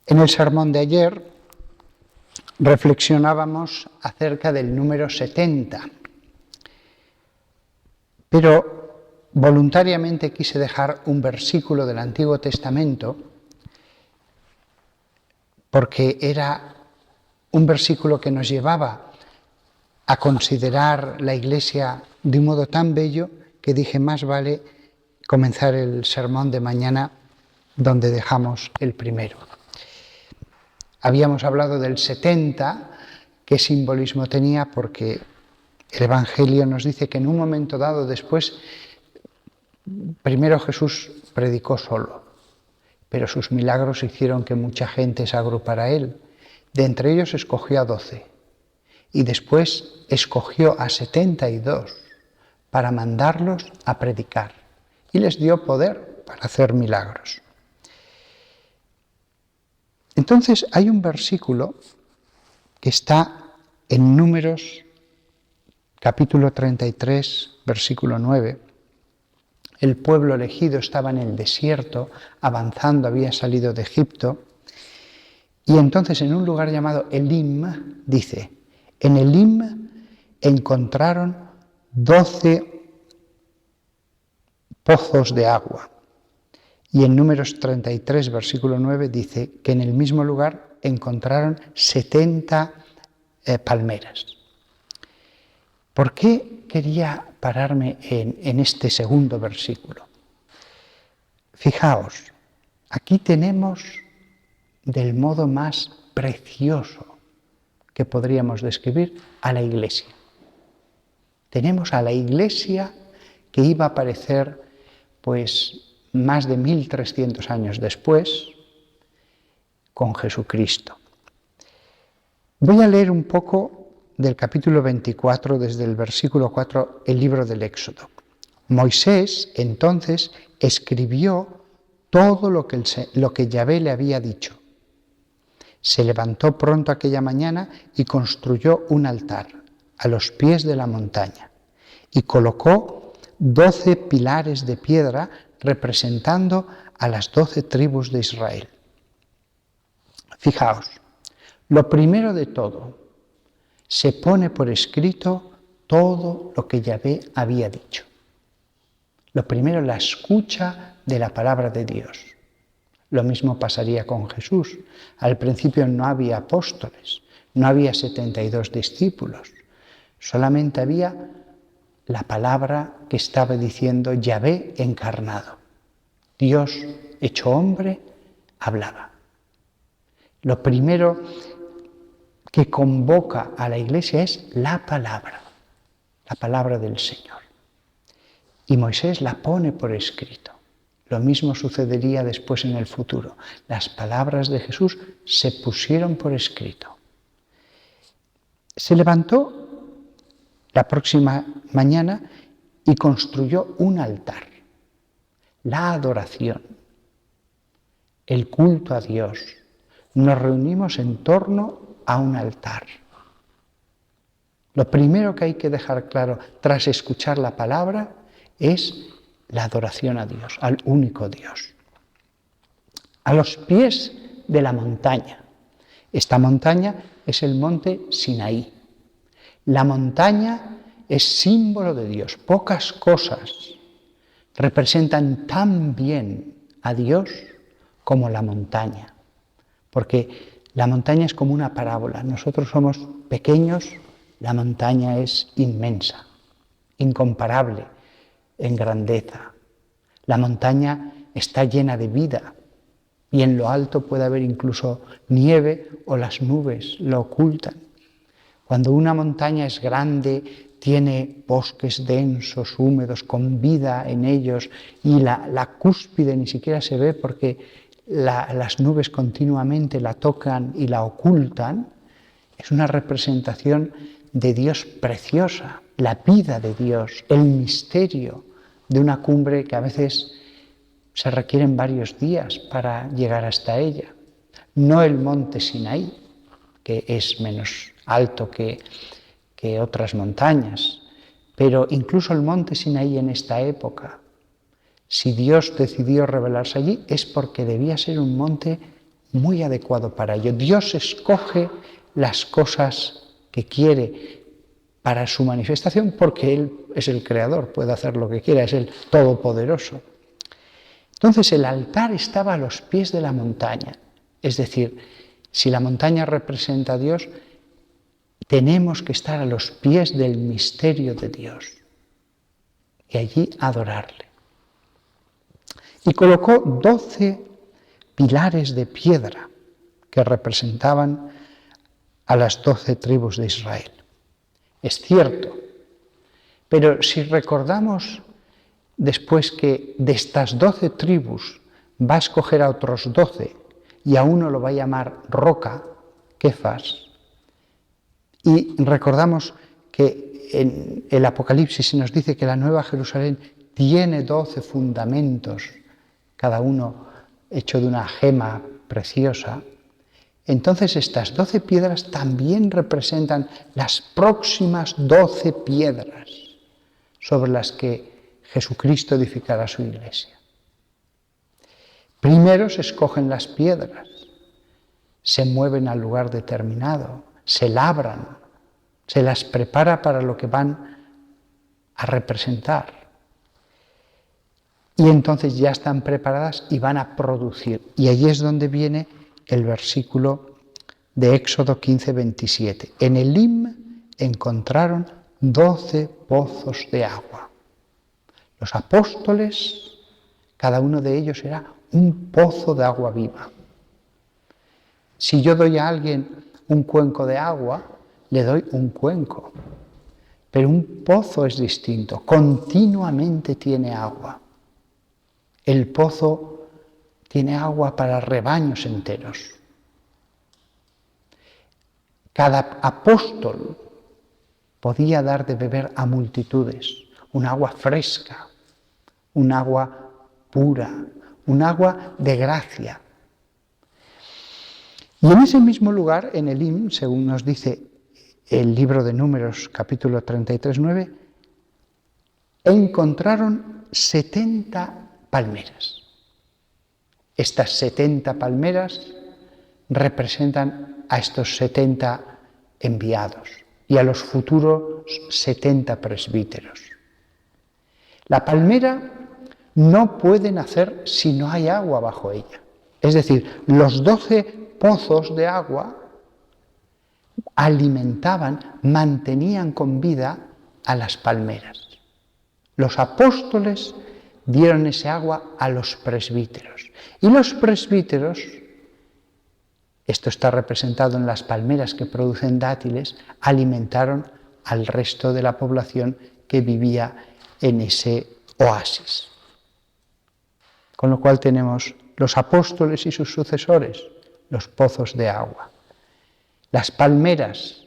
En el sermón de ayer reflexionábamos acerca del número 70, pero voluntariamente quise dejar un versículo del Antiguo Testamento porque era un versículo que nos llevaba a considerar la Iglesia de un modo tan bello que dije, más vale comenzar el sermón de mañana donde dejamos el primero. Habíamos hablado del 70, qué simbolismo tenía, porque el Evangelio nos dice que en un momento dado después, primero Jesús predicó solo, pero sus milagros hicieron que mucha gente se agrupara a él. De entre ellos escogió a 12 y después escogió a 72 para mandarlos a predicar y les dio poder para hacer milagros. Entonces hay un versículo que está en Números, capítulo 33, versículo 9. El pueblo elegido estaba en el desierto, avanzando, había salido de Egipto. Y entonces en un lugar llamado Elim, dice, en Elim encontraron 12 pozos de agua. Y en Números 33, versículo 9, dice que en el mismo lugar encontraron 70 palmeras. ¿Por qué quería pararme en este segundo versículo? Fijaos, aquí tenemos del modo más precioso que podríamos describir a la Iglesia. Tenemos a la Iglesia que iba a aparecer pues más de 1300 años después con Jesucristo. Voy a leer un poco del capítulo 24, desde el versículo 4, el libro del Éxodo. Moisés entonces escribió todo lo que Yahvé le había dicho. Se levantó pronto aquella mañana y construyó un altar a los pies de la montaña y colocó 12 pilares de piedra representando a las 12 tribus de Israel. Fijaos, lo primero de todo, se pone por escrito todo lo que Yahvé había dicho. Lo primero, la escucha de la palabra de Dios. Lo mismo pasaría con Jesús. Al principio no había apóstoles, no había 72 discípulos, solamente había la palabra que estaba diciendo Yahvé encarnado. Dios hecho hombre hablaba. Lo primero que convoca a la Iglesia es la palabra del Señor. Y Moisés la pone por escrito. Lo mismo sucedería después en el futuro. Las palabras de Jesús se pusieron por escrito. Se levantó la próxima mañana y construyó un altar. La adoración, el culto a Dios. Nos reunimos en torno a un altar. Lo primero que hay que dejar claro tras escuchar la palabra es la adoración a Dios, al único Dios. A los pies de la montaña. Esta montaña es el monte Sinaí. La montaña es símbolo de Dios. Pocas cosas representan tan bien a Dios como la montaña. Porque la montaña es como una parábola. Nosotros somos pequeños, la montaña es inmensa, incomparable en grandeza. La montaña está llena de vida y en lo alto puede haber incluso nieve o las nubes lo ocultan. Cuando una montaña es grande, tiene bosques densos, húmedos, con vida en ellos y la cúspide ni siquiera se ve porque las nubes continuamente la tocan y la ocultan, es una representación de Dios preciosa, la vida de Dios, el misterio de una cumbre que a veces se requieren varios días para llegar hasta ella. No el monte Sinaí, que es menos alto que otras montañas, pero incluso el monte Sinaí en esta época, si Dios decidió revelarse allí, es porque debía ser un monte muy adecuado para ello. Dios escoge las cosas que quiere para su manifestación porque Él es el creador, puede hacer lo que quiera, es el todopoderoso. Entonces el altar estaba a los pies de la montaña, es decir, si la montaña representa a Dios, tenemos que estar a los pies del misterio de Dios y allí adorarle. Y colocó 12 pilares de piedra que representaban a las 12 tribus de Israel. Es cierto, pero si recordamos después que de estas 12 tribus va a escoger a otros 12 y a uno lo va a llamar roca, Kefas, y recordamos que en el Apocalipsis se nos dice que la Nueva Jerusalén tiene 12 fundamentos, cada uno hecho de una gema preciosa. Entonces estas 12 piedras también representan las próximas 12 piedras sobre las que Jesucristo edificará su iglesia. Primero se escogen las piedras, se mueven al lugar determinado, se labran, se las prepara para lo que van a representar. Y entonces ya están preparadas y van a producir. Y allí es donde viene el versículo de Éxodo 15, 27. En Elim encontraron 12 pozos de agua. Los apóstoles, cada uno de ellos era un pozo de agua viva. Si yo doy a alguien un cuenco de agua, le doy un cuenco. Pero un pozo es distinto, continuamente tiene agua. El pozo tiene agua para rebaños enteros. Cada apóstol podía dar de beber a multitudes un agua fresca, un agua pura, un agua de gracia. Y en ese mismo lugar, en Elim, según nos dice el libro de Números, capítulo 33, 9, encontraron 70 palmeras. Estas 70 palmeras representan a estos 70 enviados y a los futuros 70 presbíteros. La palmera no puede nacer si no hay agua bajo ella. Es decir, los 12 pozos de agua alimentaban, mantenían con vida a las palmeras. Los apóstoles dieron ese agua a los presbíteros. Y los presbíteros, esto está representado en las palmeras que producen dátiles, alimentaron al resto de la población que vivía en ese oasis. Con lo cual tenemos los apóstoles y sus sucesores, los pozos de agua. Las palmeras,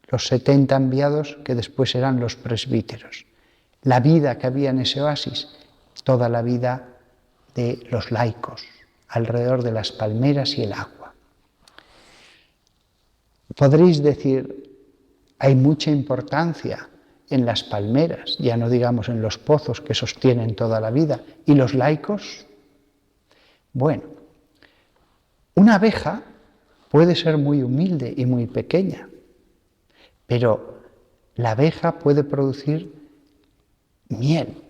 los 70 enviados que después serán los presbíteros. La vida que había en ese oasis, toda la vida de los laicos, alrededor de las palmeras y el agua. Podréis decir, hay mucha importancia en las palmeras, ya no digamos en los pozos que sostienen toda la vida, ¿y los laicos? Bueno, una abeja puede ser muy humilde y muy pequeña, pero la abeja puede producir miel.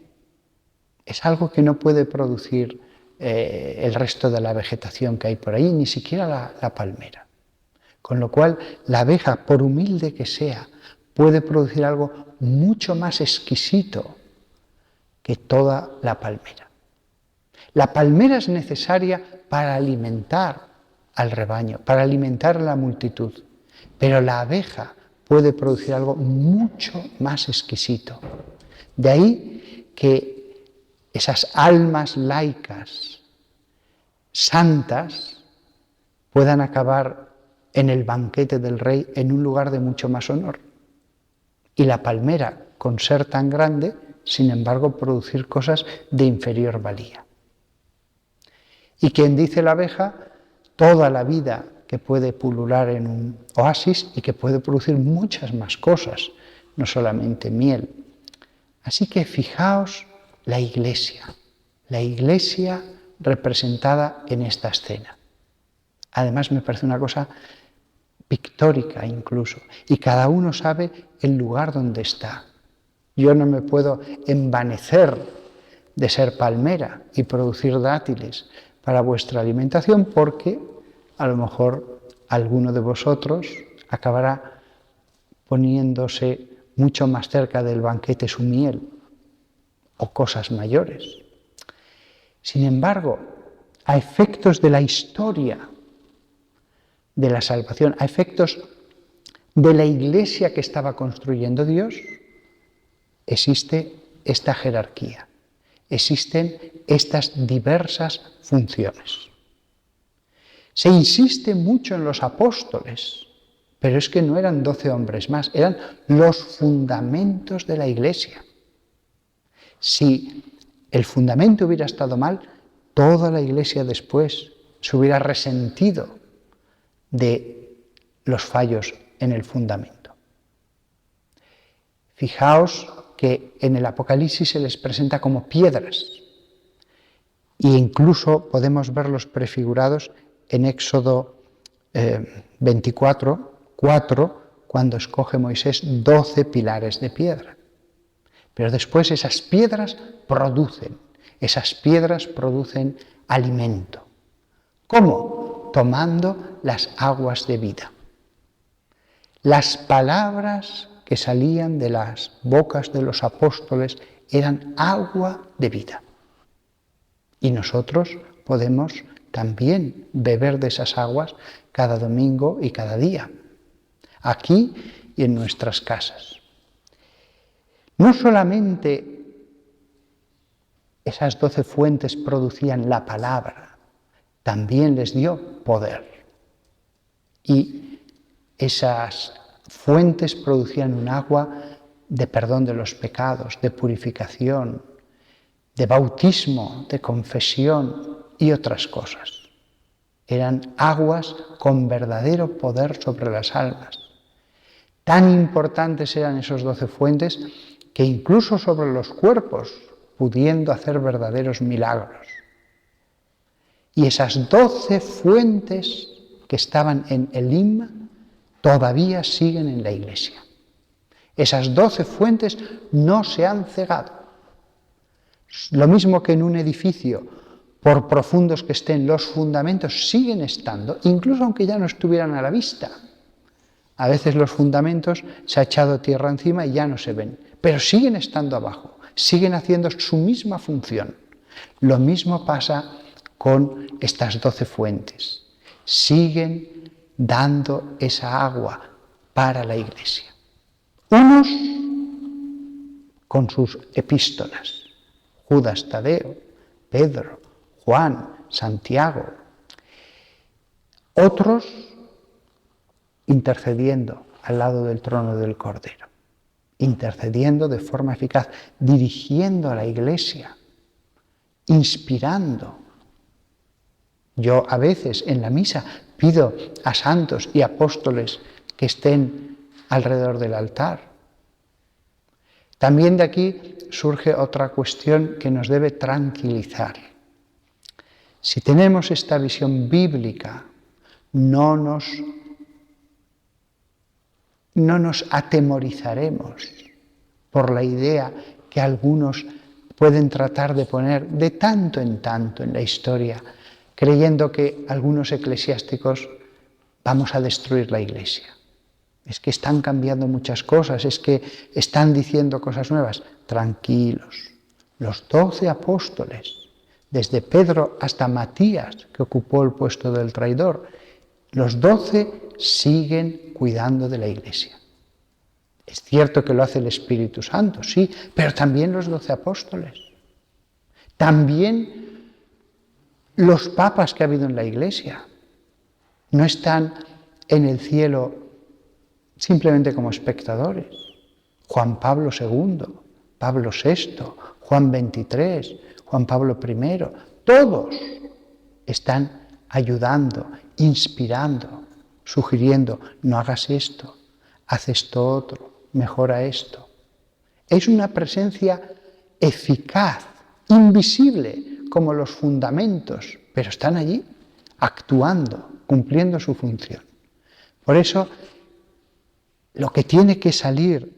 Es algo que no puede producir el resto de la vegetación que hay por ahí, ni siquiera la palmera. Con lo cual, la abeja, por humilde que sea, puede producir algo mucho más exquisito que toda la palmera. La palmera es necesaria para alimentar al rebaño, para alimentar a la multitud, pero la abeja puede producir algo mucho más exquisito. De ahí que esas almas laicas, santas, puedan acabar en el banquete del rey en un lugar de mucho más honor. Y la palmera, con ser tan grande, sin embargo, producir cosas de inferior valía. Y quien dice la abeja, toda la vida que puede pulular en un oasis y que puede producir muchas más cosas, no solamente miel. Así que fijaos la iglesia representada en esta escena. Además me parece una cosa pictórica incluso, y cada uno sabe el lugar donde está. Yo no me puedo envanecer de ser palmera y producir dátiles para vuestra alimentación, porque a lo mejor alguno de vosotros acabará poniéndose mucho más cerca del banquete su miel o cosas mayores. Sin embargo, a efectos de la historia de la salvación, a efectos de la iglesia que estaba construyendo Dios, existe esta jerarquía, existen estas diversas funciones. Se insiste mucho en los apóstoles, pero es que no eran 12 hombres más, eran los fundamentos de la iglesia. Si el fundamento hubiera estado mal, toda la iglesia después se hubiera resentido de los fallos en el fundamento. Fijaos que en el Apocalipsis se les presenta como piedras, e incluso podemos verlos prefigurados en Éxodo 24, 4, cuando escoge Moisés 12 pilares de piedra. Pero después esas piedras producen alimento. ¿Cómo? Tomando las aguas de vida. Las palabras que salían de las bocas de los apóstoles eran agua de vida. Y nosotros podemos también beber de esas aguas cada domingo y cada día, aquí y en nuestras casas. No solamente esas 12 fuentes producían la palabra, también les dio poder. Y esas fuentes producían un agua de perdón de los pecados, de purificación, de bautismo, de confesión y otras cosas. Eran aguas con verdadero poder sobre las almas. Tan importantes eran esos 12 fuentes que incluso sobre los cuerpos, pudiendo hacer verdaderos milagros. Y esas 12 fuentes que estaban en Elim todavía siguen en la iglesia. Esas 12 fuentes no se han cegado. Lo mismo que en un edificio, por profundos que estén los fundamentos, siguen estando, incluso aunque ya no estuvieran a la vista. A veces los fundamentos se ha echado tierra encima y ya no se ven, pero siguen estando abajo, siguen haciendo su misma función. Lo mismo pasa con estas 12 fuentes. Siguen dando esa agua para la iglesia. Unos con sus epístolas, Judas Tadeo, Pedro, Juan, Santiago. Otros intercediendo al lado del trono del Cordero, intercediendo de forma eficaz, dirigiendo a la iglesia, inspirando. Yo a veces en la misa pido a santos y apóstoles que estén alrededor del altar. También de aquí surge otra cuestión que nos debe tranquilizar. Si tenemos esta visión bíblica, no nos atemorizaremos por la idea que algunos pueden tratar de poner de tanto en tanto en la historia, creyendo que algunos eclesiásticos vamos a destruir la iglesia. Es que están cambiando muchas cosas, es que están diciendo cosas nuevas. Tranquilos, los 12 apóstoles, desde Pedro hasta Matías, que ocupó el puesto del traidor, los 12 siguen cuidando de la iglesia. Es cierto que lo hace el Espíritu Santo, sí, pero también los 12 apóstoles. También los papas que ha habido en la iglesia no están en el cielo simplemente como espectadores. Juan Pablo II, Pablo VI, Juan XXIII, Juan Pablo I, todos están ayudando, inspirando, sugiriendo, no hagas esto, haz esto otro, mejora esto. Es una presencia eficaz, invisible, como los fundamentos, pero están allí, actuando cumpliendo su función. Por eso, lo que tiene que salir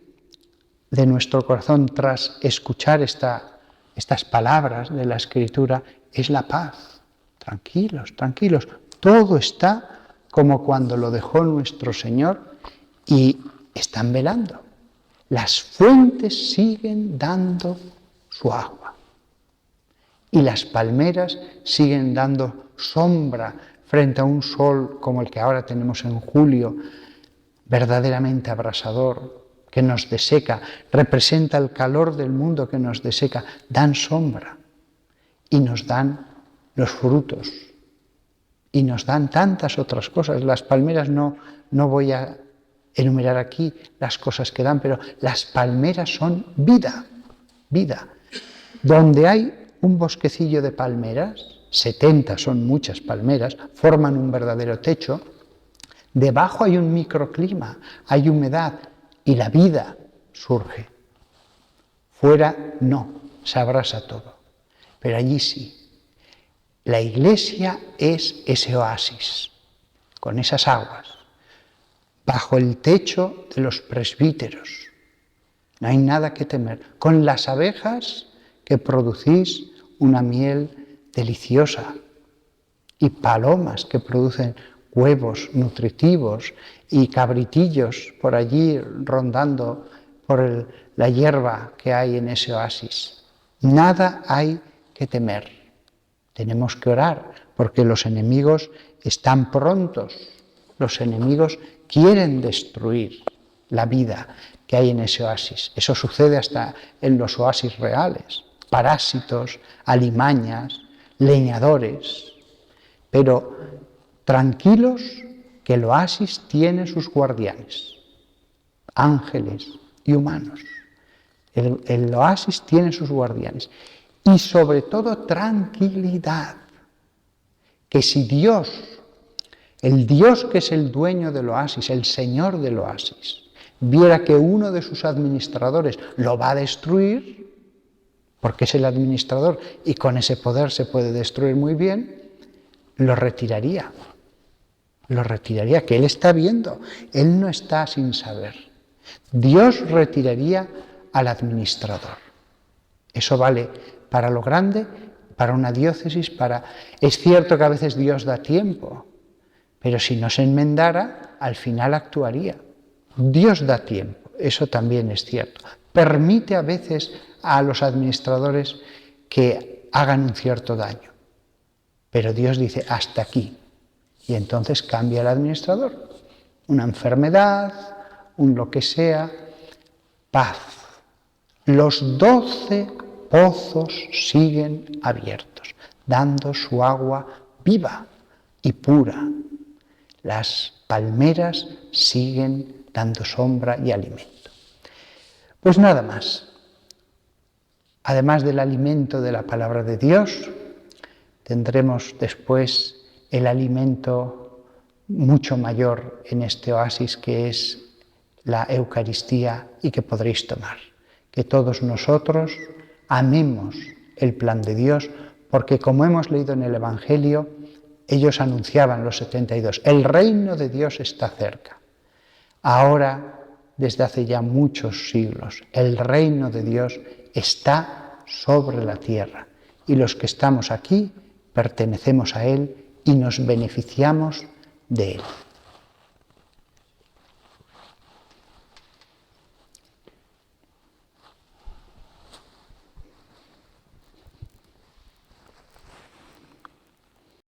de nuestro corazón tras escuchar estas palabras de la Escritura es la paz. Tranquilos, tranquilos. Todo está como cuando lo dejó nuestro Señor y están velando. Las fuentes siguen dando su agua y las palmeras siguen dando sombra frente a un sol como el que ahora tenemos en julio, verdaderamente abrasador, que nos deseca, representa el calor del mundo que nos deseca, dan sombra y nos dan los frutos y nos dan tantas otras cosas. Las palmeras no voy a enumerar aquí las cosas que dan, pero las palmeras son vida, vida. Donde hay un bosquecillo de palmeras, 70 son muchas palmeras, forman un verdadero techo, debajo hay un microclima, hay humedad y la vida surge. Fuera no, se abrasa todo, pero allí sí. La Iglesia es ese oasis, con esas aguas, bajo el techo de los presbíteros. No hay nada que temer. Con las abejas que producís una miel deliciosa y palomas que producen huevos nutritivos y cabritillos por allí rondando por la hierba que hay en ese oasis. Nada hay que temer. Tenemos que orar porque los enemigos están prontos. Los enemigos quieren destruir la vida que hay en ese oasis. Eso sucede hasta en los oasis reales. Parásitos, alimañas, leñadores. Pero tranquilos que el oasis tiene sus guardianes, ángeles y humanos. El oasis tiene sus guardianes. Y sobre todo tranquilidad, que si Dios, el Dios que es el dueño del oasis, el Señor del oasis, viera que uno de sus administradores lo va a destruir, porque es el administrador y con ese poder se puede destruir muy bien, lo retiraría, que Él está viendo, Él no está sin saber. Dios retiraría al administrador. Eso vale para lo grande, para una diócesis, Es cierto que a veces Dios da tiempo, pero si no se enmendara, al final actuaría. Dios da tiempo, eso también es cierto. Permite a veces a los administradores que hagan un cierto daño, pero Dios dice hasta aquí, y entonces cambia el administrador. Una enfermedad, un lo que sea, paz. Los 12 pozos siguen abiertos, dando su agua viva y pura. Las palmeras siguen dando sombra y alimento. Pues nada más. Además del alimento de la palabra de Dios, tendremos después el alimento mucho mayor en este oasis que es la Eucaristía y que podréis tomar. Que todos nosotros amemos el plan de Dios, porque como hemos leído en el Evangelio, ellos anunciaban los 72, el reino de Dios está cerca. Ahora, desde hace ya muchos siglos, el reino de Dios está sobre la tierra y los que estamos aquí pertenecemos a Él y nos beneficiamos de Él.